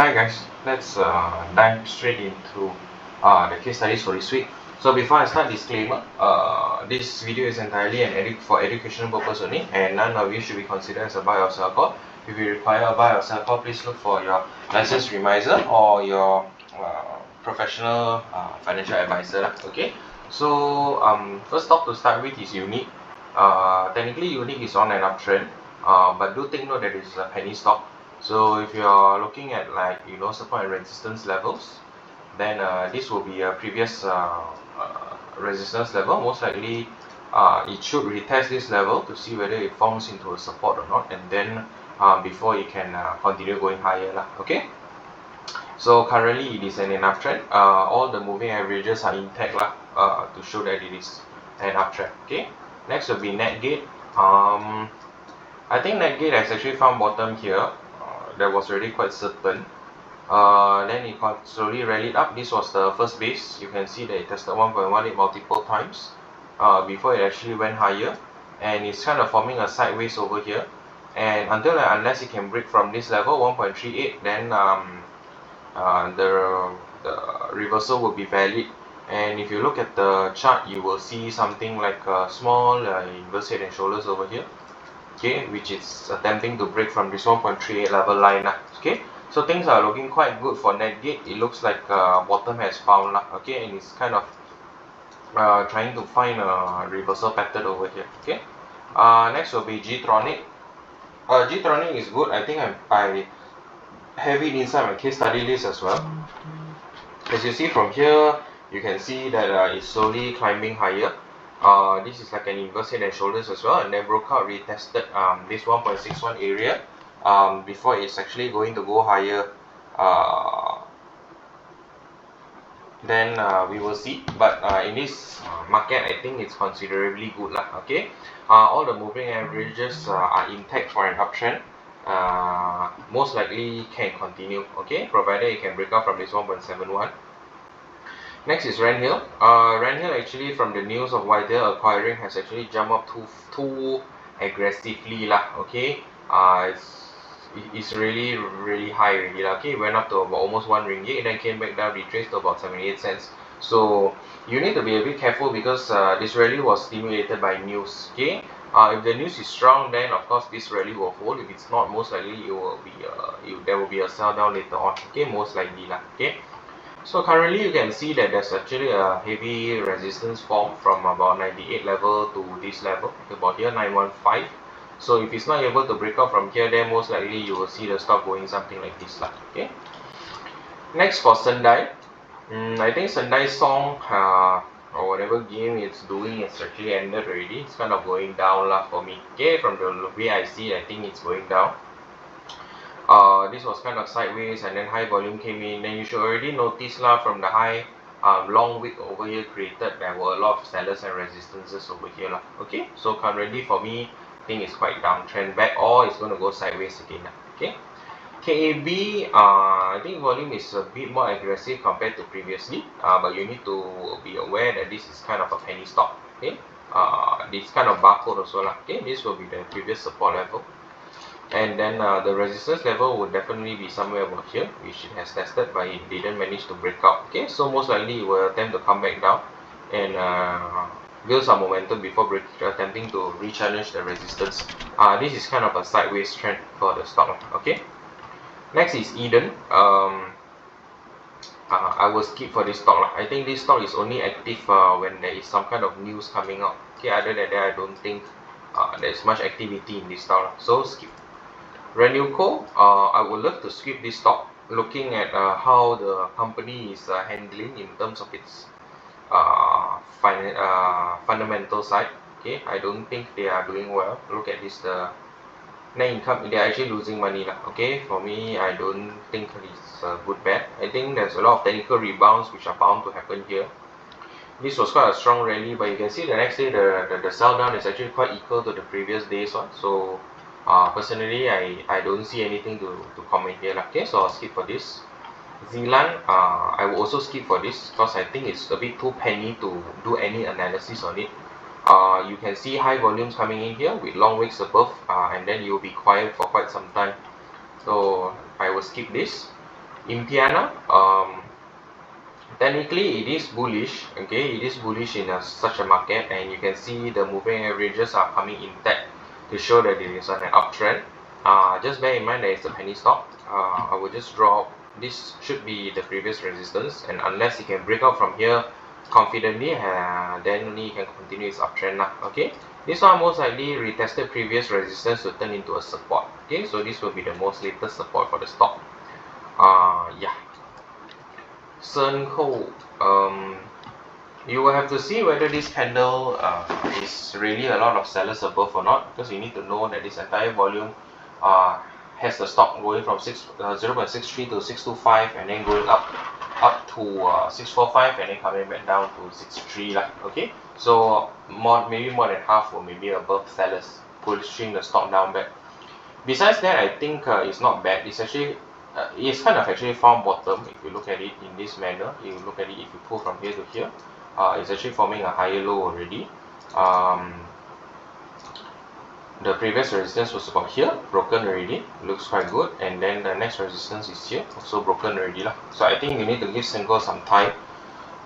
Hi guys, let's dive straight into the case studies for this week. So before I start, disclaimer, this video is entirely for educational purpose only, and none of you should be considered as a buy or sell call. If you require a buy or sell call, please look for your licensed remiser or your professional financial advisor. Okay, so first stock to start with is Unique. Technically Unique is on an uptrend, but do take note that it is a penny stock. So if you are looking at support and resistance levels, then this will be a previous resistance level. Most likely it should retest this level to see whether it forms into a support or not, and then before it can continue going higher lah. Okay, so currently it is an uptrend. All the moving averages are intact lah, to show that it is an uptrend. Okay, next will be Natgate. I think Natgate has actually found bottom here. That was already quite certain. Then it slowly rallied up. This was the first base. You can see that it tested 1.18 multiple times before it actually went higher, and it's kind of forming a sideways over here. And unless it can break from this level 1.38, then the reversal will be valid. And if you look at the chart, you will see something like a small inverse head and shoulders over here. Okay, which is attempting to break from this 1.38 level line. Okay, so things are looking quite good for Natgate. It looks like bottom has found. Okay, and it's kind of trying to find a reversal pattern over here. Okay, next will be Gtronic. Gtronic is good. I think I have it inside my case study list as well. As you see from here, you can see that it's slowly climbing higher. This is like an inverse head and shoulders as well, and then broke out, retested this 1.61 area before it's actually going to go higher. Then we will see, but in this market, I think it's considerably good lah. Okay, all the moving averages are intact for an uptrend. Most likely can continue. Okay, provided it can break out from this 1.71. Next is Ranhill. Ranhill actually, from the news of why they're acquiring, has actually jumped up too aggressively lah. Okay, it's really high already lah. Okay, it went up to about almost 1 ringgit, and then came back down, retraced to about 78 cents. So you need to be a bit careful because this rally was stimulated by news. Okay, if the news is strong, then of course this rally will hold. If it's not, most likely it will be there will be a sell down later on. Okay, most likely lah. Okay. So currently you can see that there's actually a heavy resistance form from about 98 level to this level, about here 915. So if it's not able to break out from here, then most likely you will see the stock going something like this lah. Okay. Next for SENDAI. I think SENDAI's song or whatever game it's doing is actually ended already. It's kind of going down lah for me. Okay, from the way I see, I think it's going down. This was kind of sideways, and then high volume came in. Then you should already notice lah, from the high long wick over here created, there were a lot of sellers and resistances over here lah. Okay, so currently for me, I think it's quite downtrend back, or it's going to go sideways again lah. Okay, KAB, I think volume is a bit more aggressive compared to previously, but you need to be aware that this is kind of a penny stock. Okay, this kind of barcode also lah. Okay, this will be the previous support level. And then the resistance level would definitely be somewhere about here, which it has tested, but it didn't manage to break out. Okay, so most likely it will attempt to come back down and build some momentum before attempting to re-challenge the resistance. This is kind of a sideways trend for the stock. Okay, next is Eden. I will skip for this stock. I think this stock is only active when there is some kind of news coming out. Okay, other than that, I don't think there's much activity in this stock. So skip. RENEUCO, I would love to skip this stock, looking at how the company is handling in terms of its fundamental side. Okay, I don't think they are doing well. Look at this, the net income, they are actually losing money lah. Okay, for me, I don't think it's a good bet. I think there's a lot of technical rebounds which are bound to happen here. This was quite a strong rally, but you can see the next day the sell down is actually quite equal to the previous day's one. So personally, I don't see anything to comment here. Okay, so I'll skip for this. ZELAN, I will also skip for this because I think it's a bit too penny to do any analysis on it. You can see high volumes coming in here with long wicks above, and then you'll be quiet for quite some time. So I will skip this. IMPIANA, technically it is bullish, okay, it is bullish in such a market, and you can see the moving averages are coming intact to show that it is on an uptrend. Just bear in mind that it's a penny stock. I will just draw, this should be the previous resistance, and unless it can break out from here confidently, then only you can continue its uptrend lah. Okay, this one most likely retested previous resistance to turn into a support. Okay, so this will be the most latest support for the stock. Yeah. SERNKOU, you will have to see whether this candle is really a lot of sellers above or not, because you need to know that this entire volume has the stock going from 0.63 to 625, and then going up to 645, and then coming back down to 63 lah. Okay, so maybe more than half or maybe above sellers pushing the stock down back. Besides that, I think it's not bad. It's actually it's kind of actually found bottom. If you look at it in this manner, you look at it, if you pull from here to here, it's actually forming a higher low already. The previous resistance was about here, broken already, looks quite good, and then the next resistance is here, also broken already lah. So I think you need to give SENDAI some time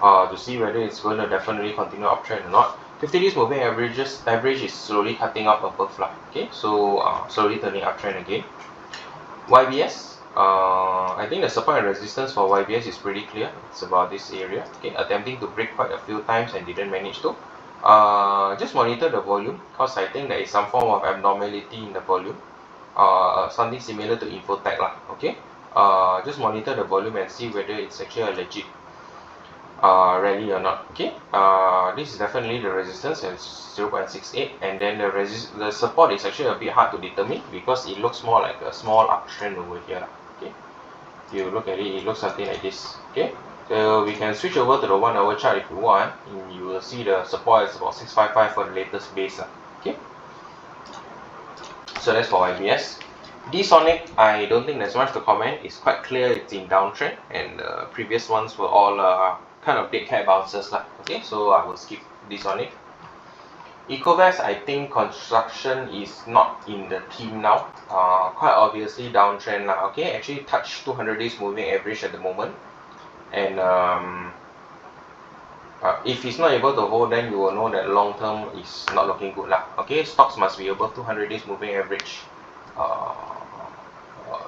to see whether it's going to definitely continue uptrend or not. 50 days moving average is slowly cutting up above lah. Okay, so slowly turning uptrend again. YBS, I think the support and resistance for YBS is pretty clear. It's about this area. Okay, attempting to break quite a few times and didn't manage to. Just monitor the volume, because I think there is some form of abnormality in the volume. Something similar to INFOTEC lah. Okay, just monitor the volume and see whether it's actually a legit rally or not. Okay, this is definitely the resistance at 0.68, and then the support is actually a bit hard to determine because it looks more like a small uptrend over here. Okay, if you look at it, it looks something like this. Okay, so we can switch over to the 1 hour chart if you want, and you will see the support is about 655 for the latest base. Okay, so that's for YBS. DSONIC, I don't think there's much to comment. It's quite clear it's in downtrend, and the previous ones were all kind of dead cat bounces lah. Okay, so I will skip DSONIC. EKOVEST, I think construction is not in the team now. Quite obviously downtrend lah. Okay, actually touched 200 days moving average at the moment, and if it's not able to hold, then you will know that long term is not looking good lah. Okay, stocks must be above 200 days moving average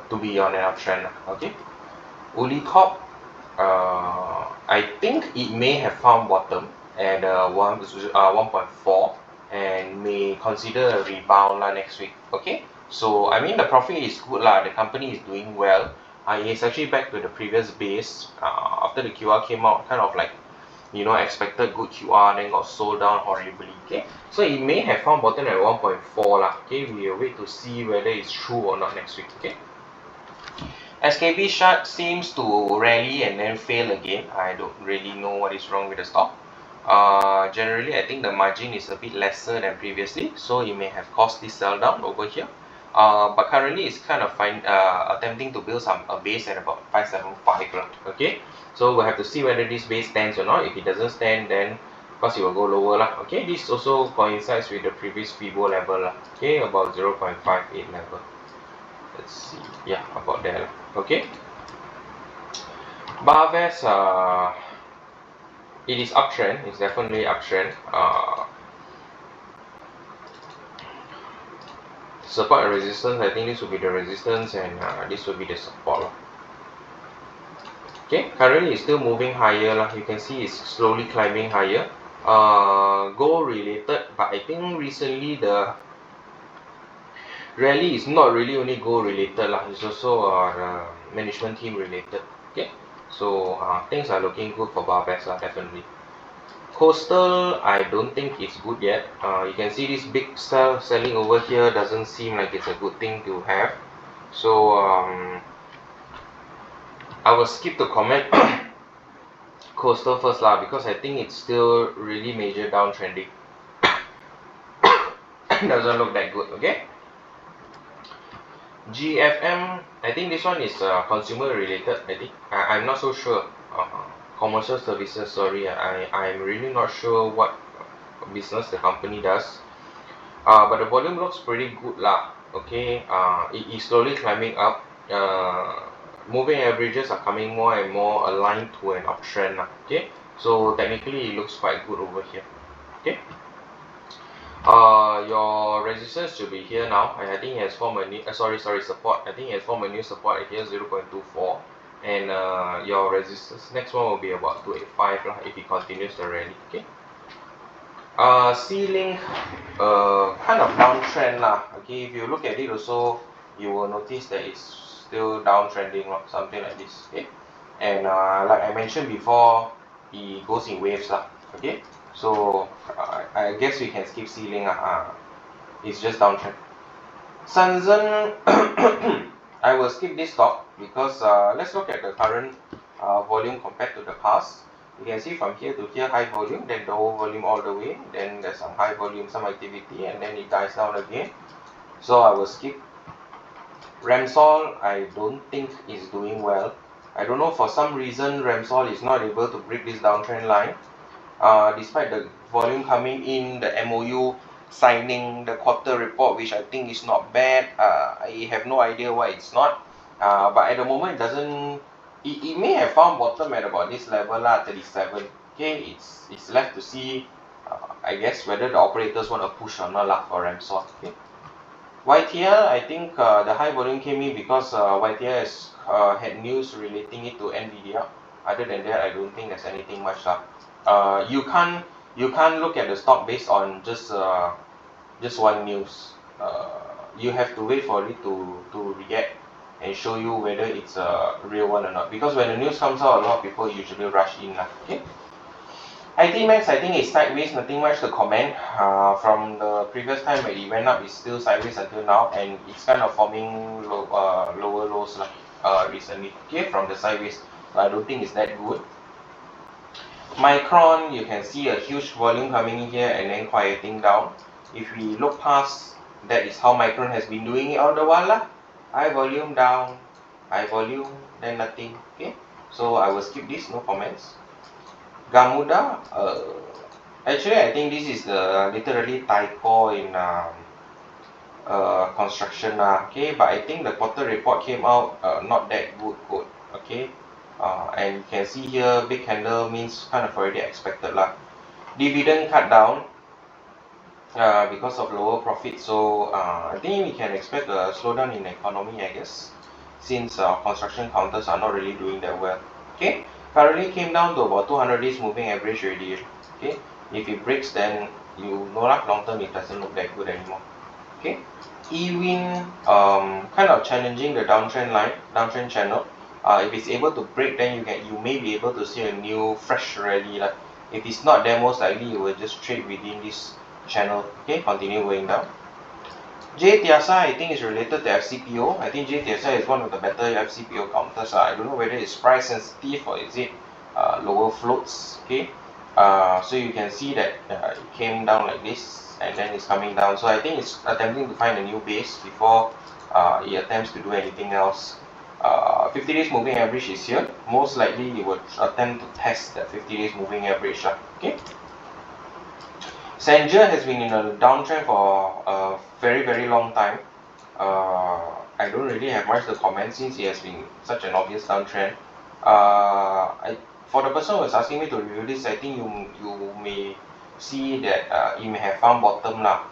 to be on an uptrend. Okay, Ulicorp, I think it may have found bottom at 1.4 and may consider a rebound next week. Okay, so I mean the profit is good lah, the company is doing well. It's actually back to the previous base after the QR came out, kind of like, you know, expected good QR, then got sold down horribly. Okay, so it may have found bottom at 1.4 lah. Okay, we will wait to see whether it's true or not next week. Okay, Skbshut seems to rally and then fail again. I don't really know what is wrong with the stock. Generally, I think the margin is a bit lesser than previously, so it may have caused this sell down over here. But currently it's kind of attempting to build a base at about 575. Okay, so we'll have to see whether this base stands or not. If it doesn't stand, then of course it will go lower lah. Okay, this also coincides with the previous FIBO level lah. Okay, about 0.58 level. Let's see, yeah, about there lah. Okay, BAHVEST, it is uptrend. It's definitely uptrend. Support and resistance, I think this will be the resistance, and this will be the support. Okay, currently it's still moving higher lah. You can see it's slowly climbing higher. Gold related, but I think recently the rally is not really only gold related lah. It's also the management team related. Okay, so things are looking good for BAHVEST lah, definitely. Coastal, I don't think it's good yet. You can see this big selling over here doesn't seem like it's a good thing to have. So I will skip to comment Coastal first lah, because I think it's still really major downtrending. Doesn't look that good. Okay, GFM, I think this one is consumer related. I think I'm not so sure. Commercial services, sorry, I'm really not sure what business the company does, but the volume looks pretty good lah. Okay, it is slowly climbing up. moving averages are coming more and more aligned to an uptrend. Okay, so technically it looks quite good over here. Okay, your resistance should be here now. I think it has formed a new support. I think it has formed a new support here, 0.24, and your resistance next one will be about 285 lah, if it continues the rally. Okay, SEALINK, kind of downtrend lah. Okay, if you look at it also, you will notice that it's still downtrending, something like this. Okay, and like I mentioned before, it goes in waves lah. Okay, so I guess we can skip SEALINK. It's just downtrend. SUNZEN, I will skip this stock because let's look at the current volume compared to the past. You can see from here to here high volume, then low volume all the way, then there's some high volume, some activity, and then it dies down again. So I will skip. RAMSSOL, I don't think is doing well. I don't know, for some reason RAMSSOL is not able to break this downtrend line. Despite the volume coming in, the MOU signing, the quarter report, which I think is not bad. I have no idea why it's not. But at the moment, it doesn't. It may have found bottom at about this level, 37. Okay, it's left to see. I guess whether the operators want to push or not for RAMSSOL. Okay. YTL, I think the high volume came in because YTL has had news relating it to NVIDIA. Other than that, I don't think there's anything much. You can't look at the stock based on just one news. You have to wait for it to react and show you whether it's a real one or not. Because when the news comes out, a lot of people usually rush in. Okay. ITMAX, I think it's sideways, nothing much to comment. From the previous time when it went up, it's still sideways until now, and it's kind of forming lower lows recently. Okay, from the sideways, so I don't think it's that good. MYCRON, you can see a huge volume coming in here and then quieting down. If we look past, that is how MYCRON has been doing it all the while. High volume down, high volume, then nothing. Okay, so I will skip this, no comments. GAMUDA, actually I think this is the literally typo in construction. Okay, but I think the quarter report came out not that good code. Okay, and you can see here big candle means kind of already expected lah. Dividend cut down because of lower profit, so I think we can expect a slowdown in the economy, I guess, since construction counters are not really doing that well. Okay, currently came down to about 200 days moving average already. Okay, if it breaks, then you know long term it doesn't look that good anymore. Okay, EWINT kind of challenging the downtrend channel. If it's able to break, then you may be able to see a new fresh rally. If it's not, then most likely you will just trade within this channel. Okay, continue going down. JTIASA, I think, is related to FCPO. I think JTIASA is one of the better FCPO counters. I don't know whether it's price sensitive or is it lower floats. Okay, so you can see that it came down like this and then it's coming down. So I think it's attempting to find a new base before it attempts to do anything else. 50 days moving average is here. Most likely it would attempt to test that 50 days moving average. Okay. SENGILD has been in a downtrend for a very long time. I don't really have much to comment since it has been such an obvious downtrend. For the person who is asking me to review this, I think you may see that it may have found bottom lah.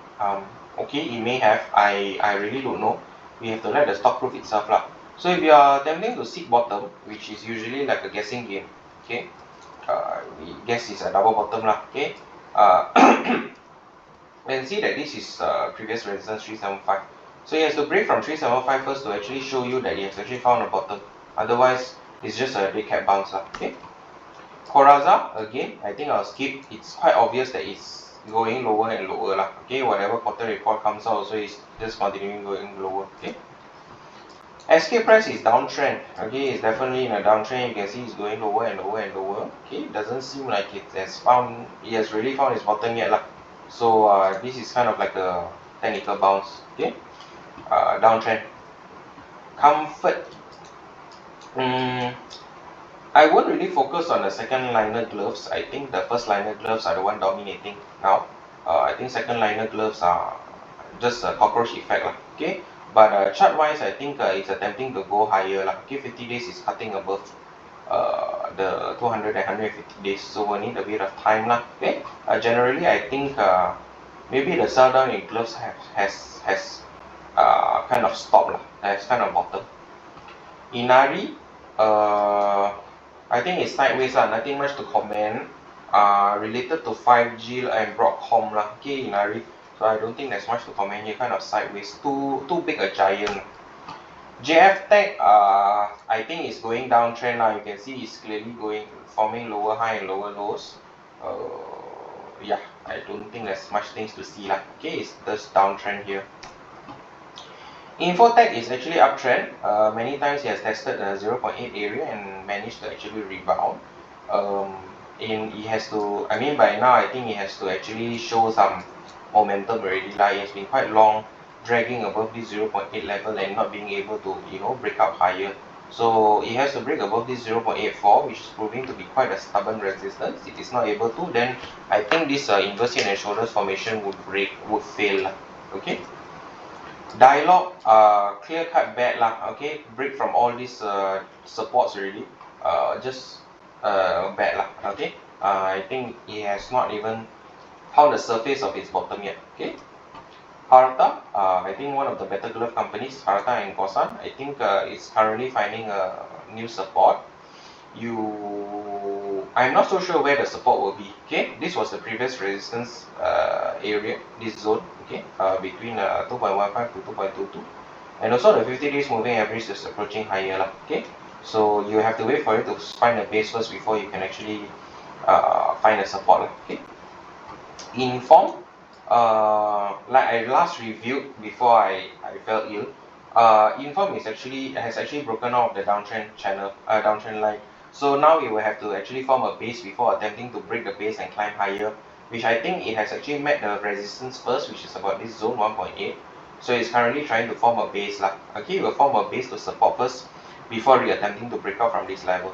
Okay, it may have. I really don't know. We have to let the stock prove itself lah. So if you are attempting to seek bottom, which is usually like a guessing game, okay, we guess it's a double bottom lah. Okay, and see that this is previous resistance 375. So it has to break from 375 first to actually show you that it has actually found a bottom. Otherwise, it's just a big cap bounce lah. Okay. CORAZA, again, I think I'll skip. It's quite obvious that it's going lower and lower lah. Okay, whatever quarter report comes out, also is just continuing going lower. Okay. SKPRES is downtrend. Okay, it's definitely in a downtrend. You can see it's going lower and lower and lower. Okay, it doesn't seem like it has really found its bottom yet lah. So this is kind of like a technical bounce. Okay, downtrend. Comfort. I won't really focus on the second liner gloves. I think the first liner gloves are the one dominating now. I think second liner gloves are just a cockroach effect lah. Okay, But chart wise, I think it's attempting to go higher. Okay, 50 days is cutting above the 200 and 150 days, so we need a bit of time. Okay, generally, I think maybe the sell down in gloves has kind of stopped, has kind of bottom. INARI, I think it's sideways, nothing much to comment. Related to 5G and Broadcom, okay, INARI. So I don't think there's much to comment here, kind of sideways, too big a giant. JFTECH, I think it's going downtrend now. You can see it's clearly forming lower high and lower lows. Yeah, I don't think there's much things to see Okay, it's just downtrend here. INFOTEC is actually uptrend. Many times he has tested the 0.8 area and managed to actually rebound. He has to, by now I think he has to actually show some momentum already. It has been quite long dragging above this 0.8 level and not being able to break up higher. So it has to break above this 0.84, which is proving to be quite a stubborn resistance. If it's not able to, then I think this inverse head and shoulders formation would fail. Okay. Dialog, clear cut bad okay, break from all these supports already, just bad okay. I think it has not even found the surface of its bottom yet. Okay. HARTA, I think one of the better glove companies, HARTA and CORAZA, I think it's currently finding a new support. I'm not so sure where the support will be. Okay, this was the previous resistance area, this zone. Okay, between 2.15 to 2.22, and also the 50 days moving average is approaching higher. Okay, so you have to wait for it to find a base first before you can actually find a support. Okay, IFOM, like I last reviewed before I fell ill, IFOM has actually broken out of the downtrend channel, downtrend line. So now it will have to actually form a base before attempting to break the base and climb higher, which I think it has actually met the resistance first, which is about this zone 1.8. So it's currently trying to form a base. Okay, it will form a base to support first before attempting to break out from this level.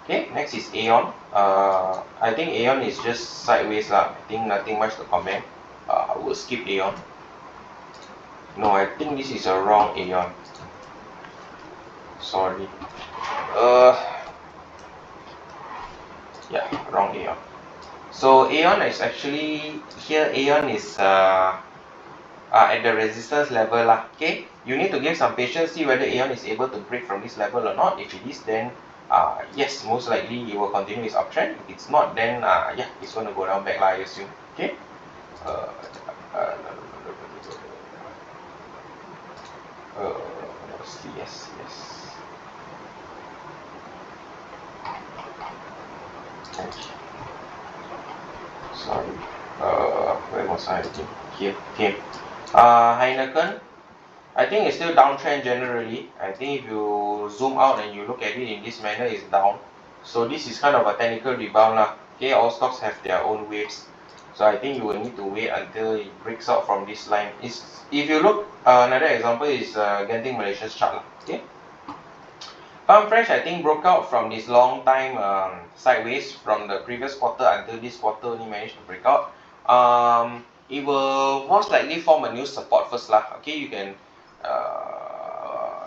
Okay, next is AEON. I think AEON is just sideways. I think nothing much to comment. I will skip AEON. No, I think this is a wrong AEON. Sorry. Yeah, wrong AEON. So AEON is actually here. AEON is at the resistance level. Okay, you need to give some patience, see whether AEON is able to break from this level or not. If it is, then yes, most likely it will continue its uptrend. If it's not, then yeah, it's going to go down back, I assume. Okay. Yes. Sorry. Where was I again? Here. Okay. Heineken, I think it's still downtrend generally. I think if you zoom out and you look at it in this manner, it's down. So this is kind of a technical rebound. Okay, all stocks have their own waves. So I think you will need to wait until it breaks out from this line. If you look, another example is Genting Malaysia's chart. Okay. Farm Fresh, I think, broke out from this long time sideways from the previous quarter until this quarter only managed to break out. It will most likely form a new support first. Okay, you can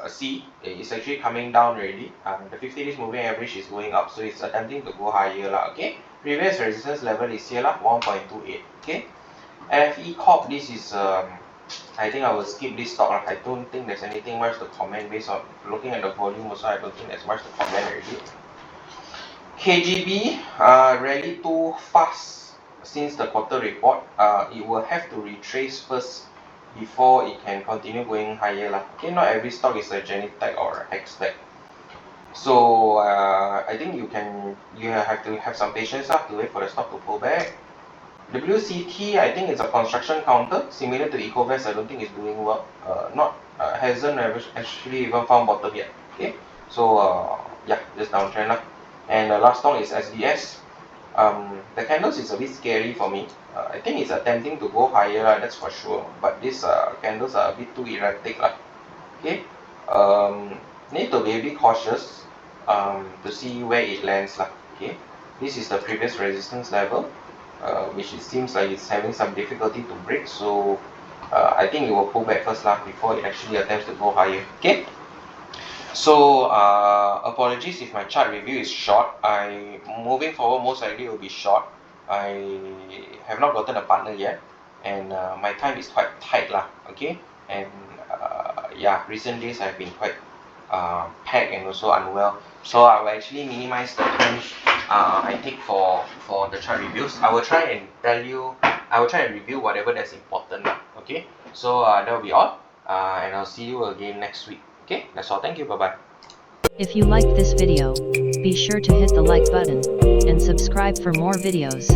see it's actually coming down already. The 50 days moving average is going up, so it's attempting to go higher. Okay, previous resistance level is here 1.28. Okay, LFECORP, this is I think I will skip this stock. I don't think there's anything much to comment based on looking at the volume also. I don't think there's much to comment already. KGB rallied too fast since the quarter report. It will have to retrace first before it can continue going higher. Okay, not every stock is a GTIASA or XTech. So I think you have to have some patience to wait for the stock to pull back. WCT, I think it's a construction counter similar to EKOVEST. I don't think it's doing well. Hasn't actually even found bottom yet. Okay, so yeah, just downtrend. And the last stock is SDS. The candles is a bit scary for me. I think it's attempting to go higher, that's for sure. But these candles are a bit too erratic. Okay, need to be a bit cautious to see where it lands. Okay, this is the previous resistance level, which it seems like it's having some difficulty to break. So I think it will pull back first lah before it actually attempts to go higher. Okay. So apologies if my chart review is short. Moving forward, most likely it will be short. I have not gotten a partner yet, and my time is quite tight lah. Okay, and yeah, recent days I've been quite packed and also unwell. So I will actually minimize the time I take for the chart reviews. I will try and tell you. I will try and review whatever that's important lah. Okay, so that will be all, and I'll see you again next week. Okay, that's all. Thank you. Bye bye. If you liked this video, be sure to hit the like button and subscribe for more videos.